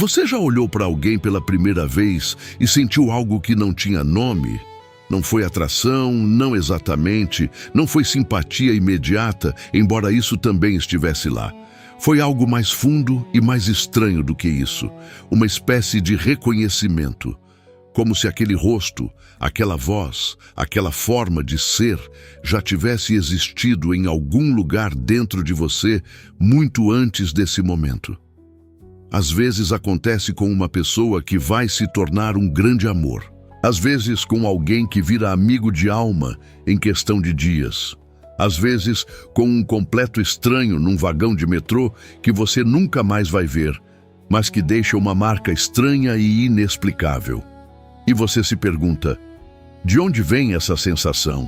Você já olhou para alguém pela primeira vez e sentiu algo que não tinha nome? Não foi atração, não exatamente, não foi simpatia imediata, embora isso também estivesse lá. Foi algo mais fundo e mais estranho do que isso, uma espécie de reconhecimento. Como se aquele rosto, aquela voz, aquela forma de ser já tivesse existido em algum lugar dentro de você muito antes desse momento. Às vezes acontece com uma pessoa que vai se tornar um grande amor. Às vezes com alguém que vira amigo de alma em questão de dias. Às vezes com um completo estranho num vagão de metrô que você nunca mais vai ver, mas que deixa uma marca estranha e inexplicável. E você se pergunta, de onde vem essa sensação?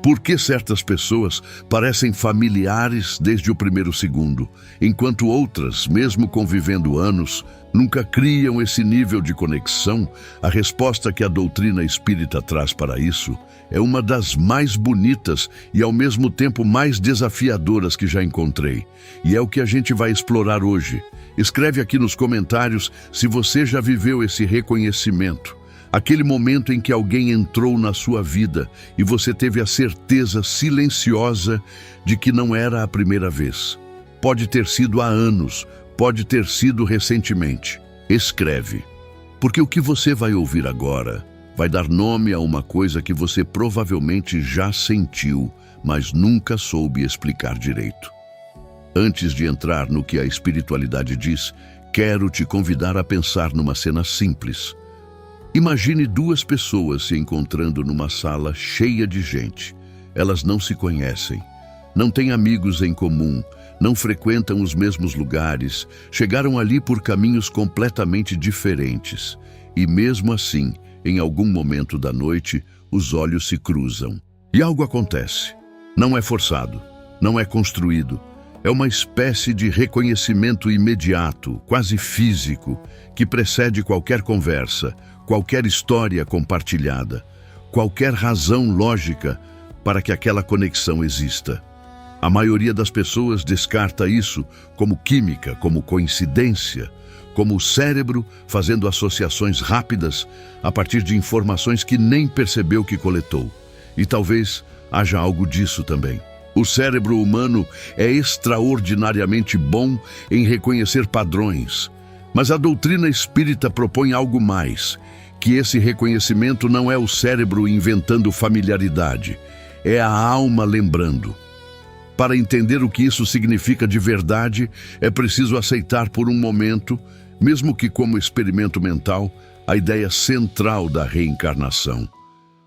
Por que certas pessoas parecem familiares desde o primeiro segundo, enquanto outras, mesmo convivendo anos, nunca criam esse nível de conexão? A resposta que a doutrina espírita traz para isso é uma das mais bonitas e ao mesmo tempo mais desafiadoras que já encontrei. E é o que a gente vai explorar hoje. Escreve aqui nos comentários se você já viveu esse reconhecimento. Aquele momento em que alguém entrou na sua vida e você teve a certeza silenciosa de que não era a primeira vez. Pode ter sido há anos, pode ter sido recentemente. Escreve, porque o que você vai ouvir agora vai dar nome a uma coisa que você provavelmente já sentiu, mas nunca soube explicar direito. Antes de entrar no que a espiritualidade diz, quero te convidar a pensar numa cena simples. Imagine duas pessoas se encontrando numa sala cheia de gente. Elas não se conhecem, não têm amigos em comum, não frequentam os mesmos lugares, chegaram ali por caminhos completamente diferentes. E mesmo assim, em algum momento da noite, os olhos se cruzam. E algo acontece. Não é forçado, não é construído. É uma espécie de reconhecimento imediato, quase físico, que precede qualquer conversa, qualquer história compartilhada, qualquer razão lógica para que aquela conexão exista. A maioria das pessoas descarta isso como química, como coincidência, como o cérebro fazendo associações rápidas a partir de informações que nem percebeu que coletou. E talvez haja algo disso também. O cérebro humano é extraordinariamente bom em reconhecer padrões, mas a doutrina espírita propõe algo mais, que esse reconhecimento não é o cérebro inventando familiaridade, é a alma lembrando. Para entender o que isso significa de verdade, é preciso aceitar por um momento, mesmo que como experimento mental, a ideia central da reencarnação.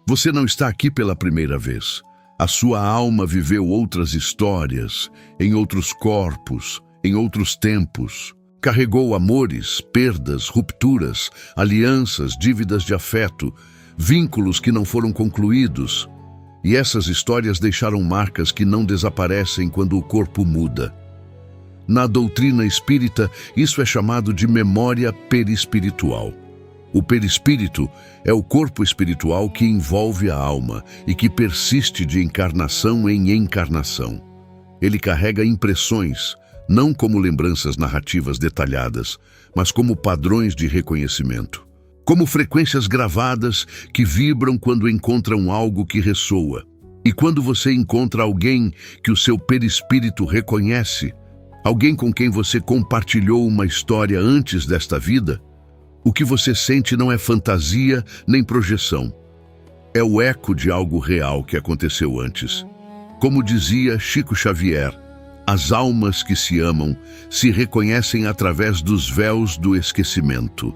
Você não está aqui pela primeira vez. A sua alma viveu outras histórias, em outros corpos, em outros tempos. Carregou amores, perdas, rupturas, alianças, dívidas de afeto, vínculos que não foram concluídos. E essas histórias deixaram marcas que não desaparecem quando o corpo muda. Na doutrina espírita, isso é chamado de memória perispiritual. O perispírito é o corpo espiritual que envolve a alma e que persiste de encarnação em encarnação. Ele carrega impressões, não como lembranças narrativas detalhadas, mas como padrões de reconhecimento. Como frequências gravadas que vibram quando encontram algo que ressoa. E quando você encontra alguém que o seu perispírito reconhece, alguém com quem você compartilhou uma história antes desta vida, o que você sente não é fantasia nem projeção. É o eco de algo real que aconteceu antes. Como dizia Chico Xavier, as almas que se amam se reconhecem através dos véus do esquecimento.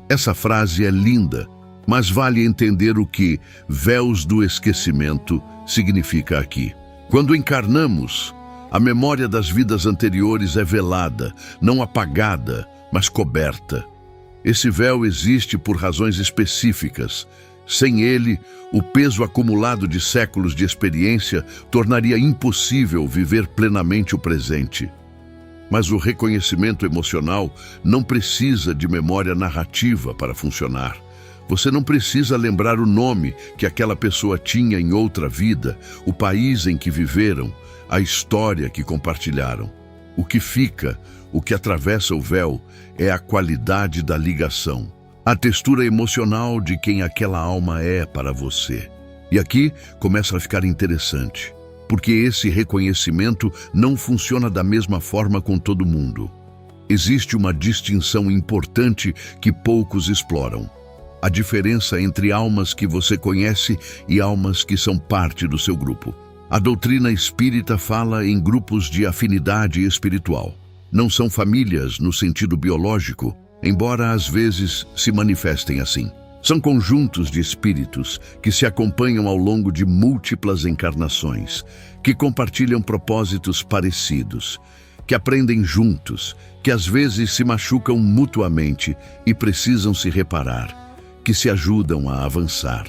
Essa frase é linda, mas vale entender o que véus do esquecimento significa aqui. Quando encarnamos, a memória das vidas anteriores é velada, não apagada, mas coberta. Esse véu existe por razões específicas. Sem ele, o peso acumulado de séculos de experiência tornaria impossível viver plenamente o presente. Mas o reconhecimento emocional não precisa de memória narrativa para funcionar. Você não precisa lembrar o nome que aquela pessoa tinha em outra vida, o país em que viveram, a história que compartilharam. O que fica, O que atravessa o véu é a qualidade da ligação, a textura emocional de quem aquela alma é para você. E aqui começa a ficar interessante, porque esse reconhecimento não funciona da mesma forma com todo mundo. Existe uma distinção importante que poucos exploram: a diferença entre almas que você conhece e almas que são parte do seu grupo. A doutrina espírita fala em grupos de afinidade espiritual. Não são famílias no sentido biológico, embora às vezes se manifestem assim. São conjuntos de espíritos que se acompanham ao longo de múltiplas encarnações, que compartilham propósitos parecidos, que aprendem juntos, que às vezes se machucam mutuamente e precisam se reparar, que se ajudam a avançar.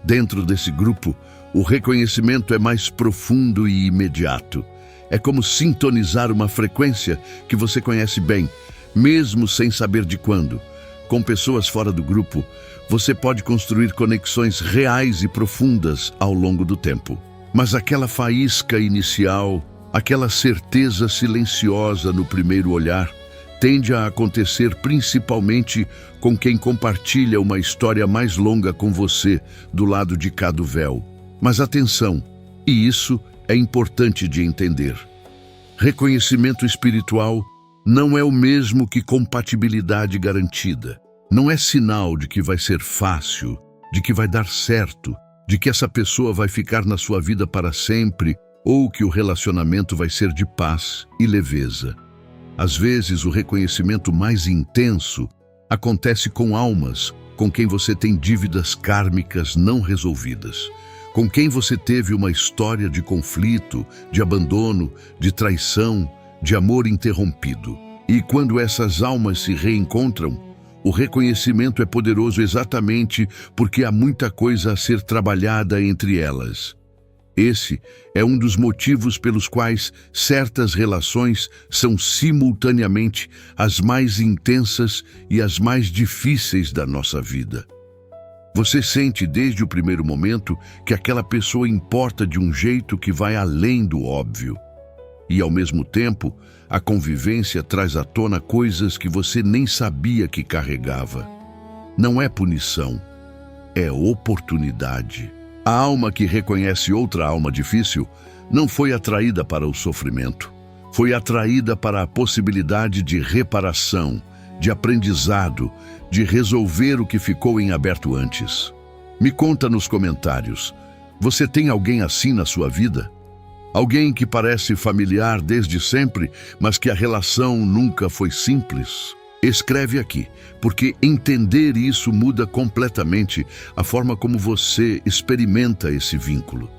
Dentro desse grupo, o reconhecimento é mais profundo e imediato. É como sintonizar uma frequência que você conhece bem, mesmo sem saber de quando. Com pessoas fora do grupo, você pode construir conexões reais e profundas ao longo do tempo. Mas aquela faísca inicial, aquela certeza silenciosa no primeiro olhar, tende a acontecer principalmente com quem compartilha uma história mais longa com você do lado de cá do véu. Mas atenção, e isso é importante de entender. Reconhecimento espiritual não é o mesmo que compatibilidade garantida. Não é sinal de que vai ser fácil, de que vai dar certo, de que essa pessoa vai ficar na sua vida para sempre ou que o relacionamento vai ser de paz e leveza. Às vezes, o reconhecimento mais intenso acontece com almas com quem você tem dívidas kármicas não resolvidas, com quem você teve uma história de conflito, de abandono, de traição, de amor interrompido. E quando essas almas se reencontram, o reconhecimento é poderoso exatamente porque há muita coisa a ser trabalhada entre elas. Esse é um dos motivos pelos quais certas relações são simultaneamente as mais intensas e as mais difíceis da nossa vida. Você sente desde o primeiro momento que aquela pessoa importa de um jeito que vai além do óbvio. E, ao mesmo tempo, a convivência traz à tona coisas que você nem sabia que carregava. Não é punição, é oportunidade. A alma que reconhece outra alma difícil não foi atraída para o sofrimento. Foi atraída para a possibilidade de reparação, de aprendizado, de resolver o que ficou em aberto antes. Me conta nos comentários, você tem alguém assim na sua vida? Alguém que parece familiar desde sempre, mas que a relação nunca foi simples? Escreve aqui, porque entender isso muda completamente a forma como você experimenta esse vínculo.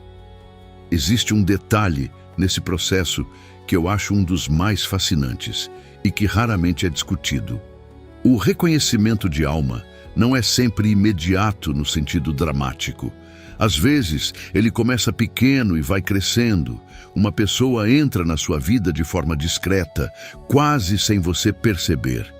Existe um detalhe nesse processo que eu acho um dos mais fascinantes e que raramente é discutido. O reconhecimento de alma não é sempre imediato no sentido dramático. Às vezes, ele começa pequeno e vai crescendo. Uma pessoa entra na sua vida de forma discreta, quase sem você perceber.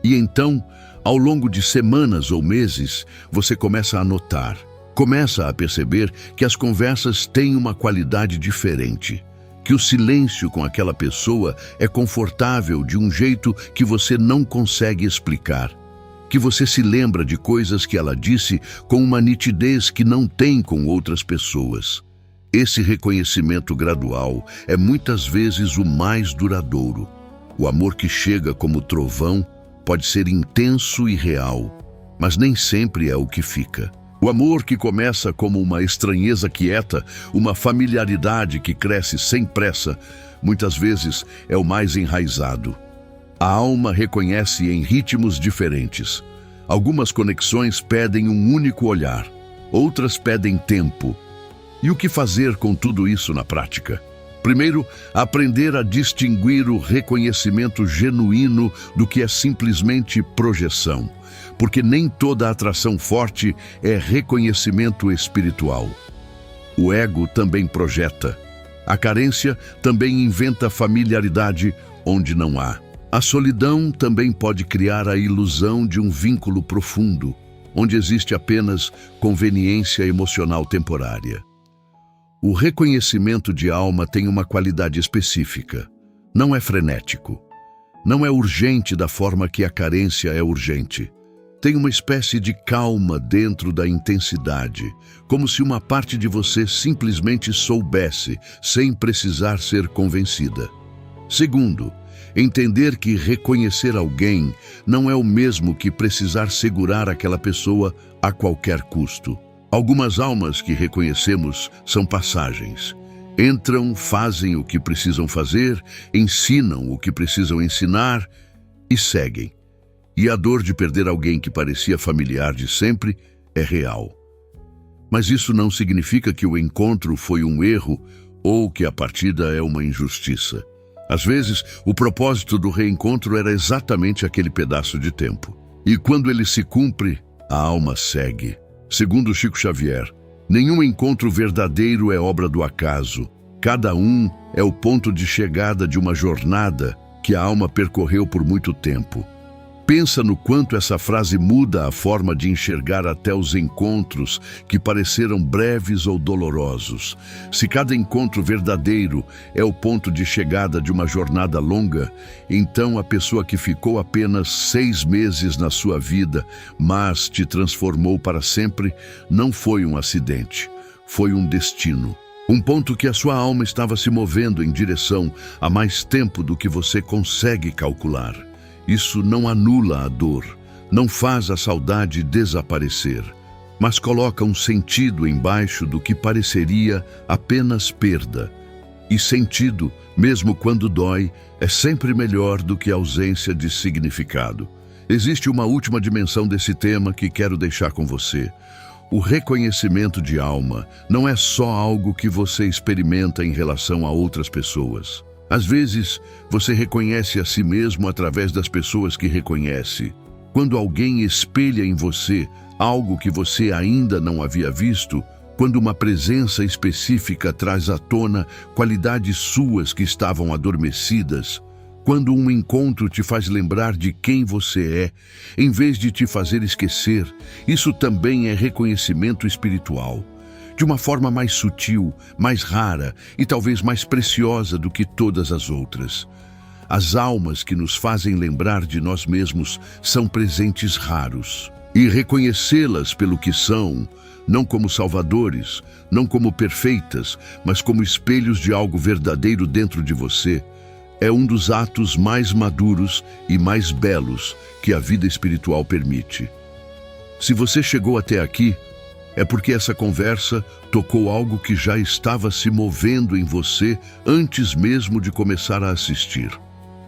E então, ao longo de semanas ou meses, você começa a notar, começa a perceber que as conversas têm uma qualidade diferente, que o silêncio com aquela pessoa é confortável de um jeito que você não consegue explicar, que você se lembra de coisas que ela disse com uma nitidez que não tem com outras pessoas. Esse reconhecimento gradual é muitas vezes o mais duradouro. O amor que chega como trovão pode ser intenso e real, mas nem sempre é o que fica. O amor que começa como uma estranheza quieta, uma familiaridade que cresce sem pressa, muitas vezes é o mais enraizado. A alma reconhece em ritmos diferentes. Algumas conexões pedem um único olhar, outras pedem tempo. E o que fazer com tudo isso na prática? Primeiro, aprender a distinguir o reconhecimento genuíno do que é simplesmente projeção, porque nem toda atração forte é reconhecimento espiritual. O ego também projeta. A carência também inventa familiaridade onde não há. A solidão também pode criar a ilusão de um vínculo profundo, onde existe apenas conveniência emocional temporária. O reconhecimento de alma tem uma qualidade específica. Não é frenético. Não é urgente da forma que a carência é urgente. Tem uma espécie de calma dentro da intensidade, como se uma parte de você simplesmente soubesse, sem precisar ser convencida. Segundo, entender que reconhecer alguém não é o mesmo que precisar segurar aquela pessoa a qualquer custo. Algumas almas que reconhecemos são passagens. Entram, fazem o que precisam fazer, ensinam o que precisam ensinar e seguem. E a dor de perder alguém que parecia familiar de sempre é real. Mas isso não significa que o encontro foi um erro ou que a partida é uma injustiça. Às vezes, o propósito do reencontro era exatamente aquele pedaço de tempo. E quando ele se cumpre, a alma segue. Segundo Chico Xavier, nenhum encontro verdadeiro é obra do acaso. Cada um é o ponto de chegada de uma jornada que a alma percorreu por muito tempo. Pensa no quanto essa frase muda a forma de enxergar até os encontros que pareceram breves ou dolorosos. Se cada encontro verdadeiro é o ponto de chegada de uma jornada longa, então a pessoa que ficou apenas 6 meses na sua vida, mas te transformou para sempre, não foi um acidente, foi um destino. Um ponto que a sua alma estava se movendo em direção há mais tempo do que você consegue calcular. Isso não anula a dor, não faz a saudade desaparecer, mas coloca um sentido embaixo do que pareceria apenas perda. E sentido, mesmo quando dói, é sempre melhor do que ausência de significado. Existe uma última dimensão desse tema que quero deixar com você. O reconhecimento de alma não é só algo que você experimenta em relação a outras pessoas. Às vezes, você reconhece a si mesmo através das pessoas que reconhece. Quando alguém espelha em você algo que você ainda não havia visto, quando uma presença específica traz à tona qualidades suas que estavam adormecidas, quando um encontro te faz lembrar de quem você é, em vez de te fazer esquecer, isso também é reconhecimento espiritual. De uma forma mais sutil, mais rara e talvez mais preciosa do que todas as outras. As almas que nos fazem lembrar de nós mesmos são presentes raros. E reconhecê-las pelo que são, não como salvadores, não como perfeitas, mas como espelhos de algo verdadeiro dentro de você, é um dos atos mais maduros e mais belos que a vida espiritual permite. Se você chegou até aqui, é porque essa conversa tocou algo que já estava se movendo em você antes mesmo de começar a assistir.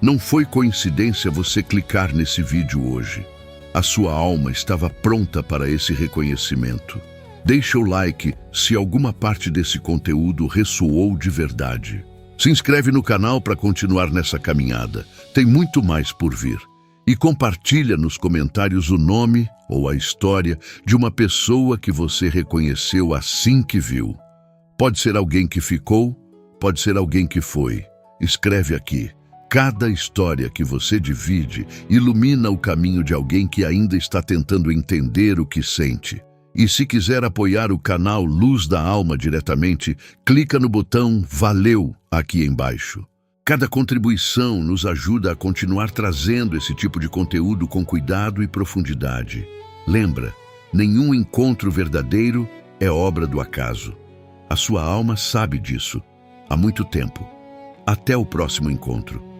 Não foi coincidência você clicar nesse vídeo hoje. A sua alma estava pronta para esse reconhecimento. Deixa o like se alguma parte desse conteúdo ressoou de verdade. Se inscreve no canal para continuar nessa caminhada. Tem muito mais por vir. E compartilha nos comentários o nome ou a história de uma pessoa que você reconheceu assim que viu. Pode ser alguém que ficou, pode ser alguém que foi. Escreve aqui. Cada história que você divide ilumina o caminho de alguém que ainda está tentando entender o que sente. E se quiser apoiar o canal Luz da Alma diretamente, clica no botão Valeu aqui embaixo. Cada contribuição nos ajuda a continuar trazendo esse tipo de conteúdo com cuidado e profundidade. Lembra, nenhum encontro verdadeiro é obra do acaso. A sua alma sabe disso há muito tempo. Até o próximo encontro.